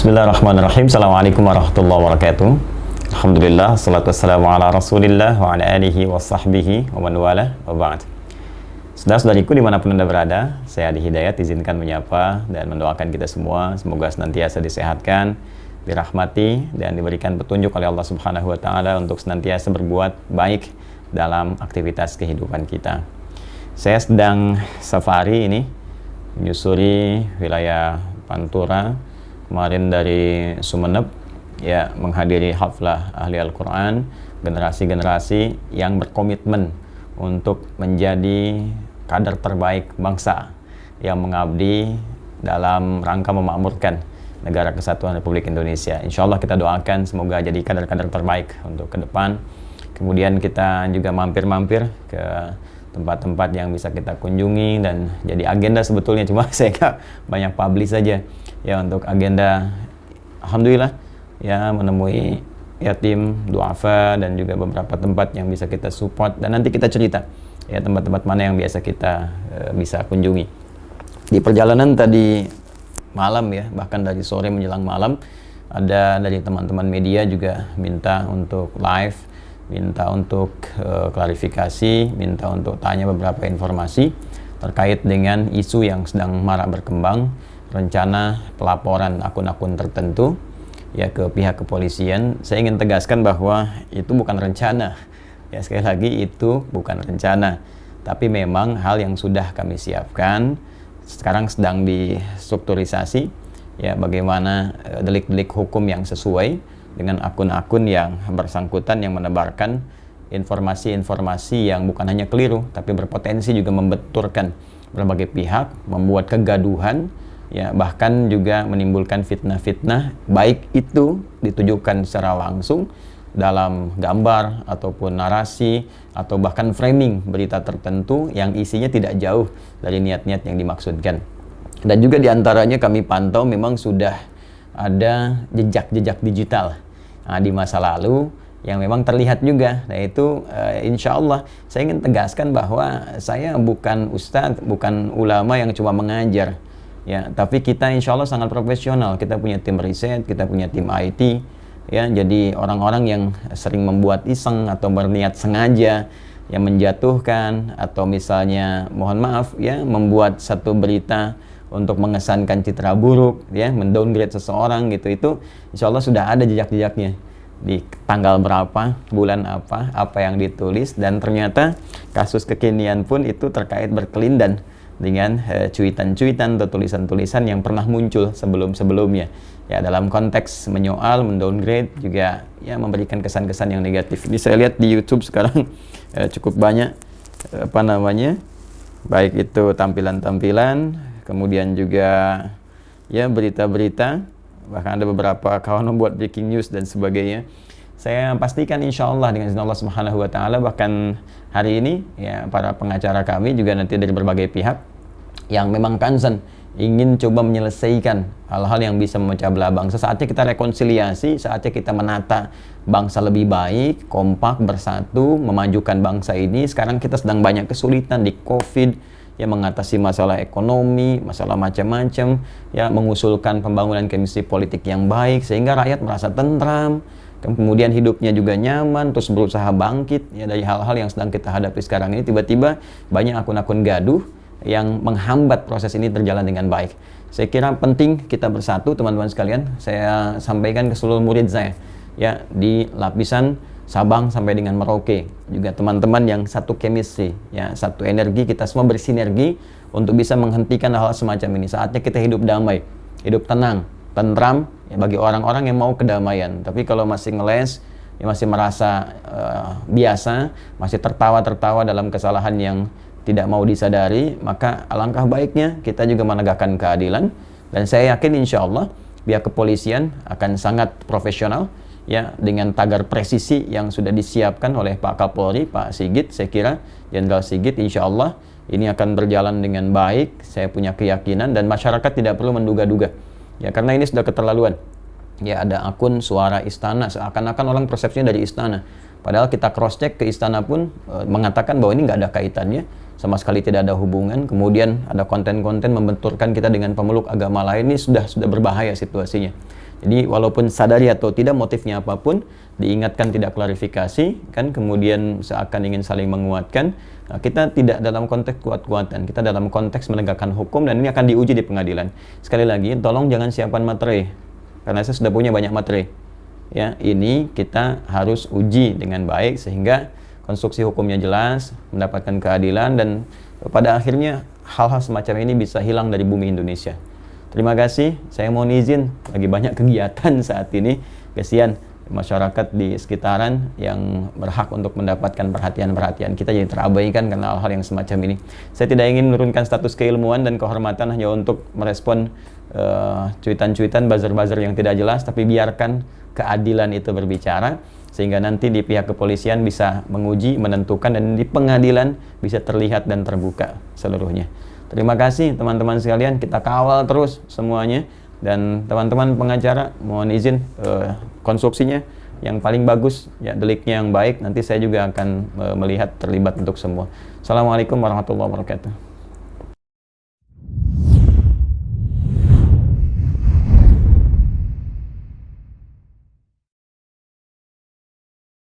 Bismillahirrahmanirrahim. Assalamualaikum warahmatullahi wabarakatuh. Alhamdulillah, salatu wassalamu ala rasulillah wa ala alihi wa sahbihi wa man wala wa ba'd. Saudara-saudariku dimanapun Anda berada, saya Adi Hidayat izinkan menyapa dan mendoakan kita semua semoga senantiasa disehatkan, dirahmati dan diberikan petunjuk oleh Allah Subhanahu wa taala untuk senantiasa berbuat baik dalam aktivitas kehidupan kita. Saya sedang safari ini menyusuri wilayah Pantura, kemarin dari Sumeneb, ya, menghadiri haflah ahli Al-Quran, generasi-generasi yang berkomitmen untuk menjadi kader terbaik bangsa yang mengabdi dalam rangka memakmurkan negara kesatuan Republik Indonesia. Insya Allah kita doakan semoga jadi kader-kader terbaik untuk ke depan. Kemudian kita juga mampir-mampir ke tempat-tempat yang bisa kita kunjungi dan jadi agenda sebetulnya, cuma saya nggak banyak publish saja ya untuk agenda. Alhamdulillah ya menemui yatim, duafa dan juga beberapa tempat yang bisa kita support dan nanti kita cerita ya tempat-tempat mana yang biasa kita bisa kunjungi. Di perjalanan tadi malam ya, bahkan dari sore menjelang malam, ada dari teman-teman media juga minta untuk live, minta untuk klarifikasi, minta untuk tanya beberapa informasi terkait dengan isu yang sedang marak berkembang, rencana pelaporan akun-akun tertentu ya ke pihak kepolisian. Saya ingin tegaskan bahwa itu bukan rencana. Ya, sekali lagi itu bukan rencana, tapi memang hal yang sudah kami siapkan. Sekarang sedang distrukturisasi ya bagaimana delik-delik hukum yang sesuai dengan akun-akun yang bersangkutan yang menebarkan informasi-informasi yang bukan hanya keliru tapi berpotensi juga membenturkan berbagai pihak, membuat kegaduhan ya, bahkan juga menimbulkan fitnah-fitnah, baik itu ditujukan secara langsung dalam gambar ataupun narasi atau bahkan framing berita tertentu yang isinya tidak jauh dari niat-niat yang dimaksudkan. Dan juga diantaranya kami pantau memang sudah ada jejak-jejak digital di masa lalu yang memang terlihat juga. Nah itu insya Allah saya ingin tegaskan bahwa saya bukan ustadz, bukan ulama yang cuma mengajar ya, tapi kita insya Allah sangat profesional. Kita punya tim riset, kita punya tim IT ya, jadi orang-orang yang sering membuat iseng atau berniat sengaja yang menjatuhkan atau misalnya mohon maaf ya membuat satu berita untuk mengesankan citra buruk ya, mendowngrade seseorang gitu, itu insya Allah sudah ada jejak-jejaknya di tanggal berapa, bulan apa yang ditulis, dan ternyata kasus kekinian pun itu terkait berkelindan dengan cuitan-cuitan atau tulisan-tulisan yang pernah muncul sebelum-sebelumnya ya, dalam konteks menyoal, mendowngrade juga ya, memberikan kesan-kesan yang negatif. Ini saya lihat di YouTube sekarang cukup banyak baik itu tampilan-tampilan, kemudian juga ya berita-berita, bahkan ada beberapa kawan membuat breaking news dan sebagainya. Saya pastikan insya Allah dengan izin Allah Subhanahu wa taala, bahkan hari ini ya para pengacara kami juga nanti dari berbagai pihak yang memang concern ingin coba menyelesaikan hal-hal yang bisa memecah belah bangsa. Saatnya kita rekonsiliasi, saatnya kita menata bangsa lebih baik, kompak, bersatu, memajukan bangsa ini. Sekarang kita sedang banyak kesulitan di COVID ya, mengatasi masalah ekonomi, masalah macam-macam ya, mengusulkan pembangunan kemistri politik yang baik sehingga rakyat merasa tentram, kemudian hidupnya juga nyaman, terus berusaha bangkit ya dari hal-hal yang sedang kita hadapi sekarang ini. Tiba-tiba banyak akun-akun gaduh yang menghambat proses ini berjalan dengan baik. Saya kira penting kita bersatu teman-teman sekalian. Saya sampaikan ke seluruh murid saya ya di lapisan Sabang sampai dengan Merauke, juga teman-teman yang satu chemistry ya, satu energi, kita semua bersinergi untuk bisa menghentikan hal-hal semacam ini. Saatnya kita hidup damai, hidup tenang, tentram ya, bagi orang-orang yang mau kedamaian. Tapi kalau masih ngeles ya, masih merasa biasa, masih tertawa-tertawa dalam kesalahan yang tidak mau disadari, maka alangkah baiknya kita juga menegakkan keadilan. Dan saya yakin insya Allah pihak kepolisian akan sangat profesional ya, dengan tagar presisi yang sudah disiapkan oleh Pak Kapolri, Pak Sigit. Saya kira Jenderal Sigit insya Allah ini akan berjalan dengan baik. Saya punya keyakinan dan masyarakat tidak perlu menduga-duga ya, karena ini sudah keterlaluan ya. Ada akun Suara Istana, seakan-akan orang persepsinya dari istana, padahal kita cross check ke istana pun mengatakan bahwa ini nggak ada kaitannya, sama sekali tidak ada hubungan. Kemudian ada konten-konten membenturkan kita dengan pemeluk agama lain. Ini sudah berbahaya situasinya. Jadi walaupun sadari atau tidak motifnya apapun, diingatkan tidak klarifikasi, kan kemudian seakan ingin saling menguatkan, kita tidak dalam konteks kuat-kuatan, kita dalam konteks menegakkan hukum dan ini akan diuji di pengadilan. Sekali lagi, tolong jangan siapkan materi, karena saya sudah punya banyak materi. Ya, ini kita harus uji dengan baik sehingga konstruksi hukumnya jelas, mendapatkan keadilan dan pada akhirnya hal-hal semacam ini bisa hilang dari bumi Indonesia. Terima kasih, saya mohon izin, lagi banyak kegiatan saat ini, kasihan masyarakat di sekitaran yang berhak untuk mendapatkan perhatian-perhatian kita jadi terabaikan karena hal-hal yang semacam ini. Saya tidak ingin menurunkan status keilmuan dan kehormatan hanya untuk merespon cuitan-cuitan, buzzer-buzzer yang tidak jelas, tapi biarkan keadilan itu berbicara, sehingga nanti di pihak kepolisian bisa menguji, menentukan, dan di pengadilan bisa terlihat dan terbuka seluruhnya. Terima kasih teman-teman sekalian, kita kawal terus semuanya. Dan teman-teman pengacara, mohon izin konstruksinya yang paling bagus, ya deliknya yang baik, nanti saya juga akan melihat terlibat untuk semua. Assalamualaikum warahmatullahi wabarakatuh.